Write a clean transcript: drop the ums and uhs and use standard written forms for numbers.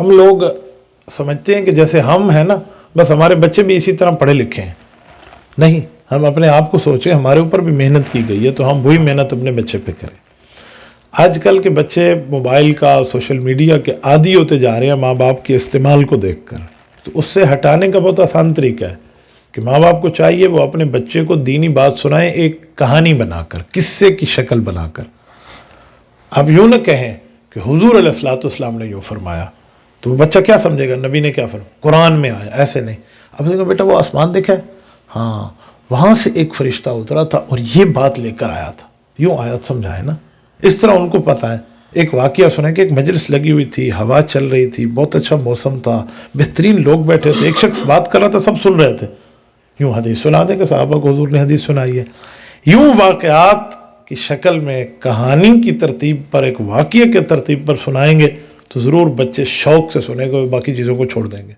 ہم لوگ سمجھتے ہیں کہ جیسے ہم ہیں نا بس ہمارے بچے بھی اسی طرح پڑھے لکھے ہیں. نہیں، ہم اپنے آپ کو سوچیں ہمارے اوپر بھی محنت کی گئی ہے تو ہم وہی محنت اپنے بچے پہ کریں. آج کل کے بچے موبائل کا سوشل میڈیا کے عادی ہوتے جا رہے ہیں ماں باپ کے استعمال کو دیکھ کر. تو اس سے ہٹانے کا بہت آسان طریقہ ہے کہ ماں باپ کو چاہیے وہ اپنے بچے کو دینی بات سنائیں ایک کہانی بنا کر، قصے کی شکل بنا کر. آپ یوں نہ کہیں کہ حضور علیہ الصلوۃ والسلام نے یوں فرمایا تو وہ بچہ کیا سمجھے گا نبی نے کیا فرمایا، قرآن میں آیا. ایسے نہیں. اب دیکھو بیٹا وہ آسمان دیکھا ہے، ہاں وہاں سے ایک فرشتہ اترا تھا اور یہ بات لے کر آیا تھا، یوں آیت سمجھائے نا. اس طرح ان کو پتہ ہے. ایک واقعہ سنیں کہ ایک مجلس لگی ہوئی تھی، ہوا چل رہی تھی، بہت اچھا موسم تھا، بہترین لوگ بیٹھے تھے، ایک شخص بات کر رہا تھا، سب سن رہے تھے. یوں حدیث سنا دیں کہ صحابہ کو حضور نے حدیث سنائی ہے. یوں واقعات کی شکل میں کہانی کی ترتیب پر، ایک واقعہ کے ترتیب پر سنائیں گے تو ضرور بچے شوق سے سنیں گے اور باقی چیزوں کو چھوڑ دیں گے.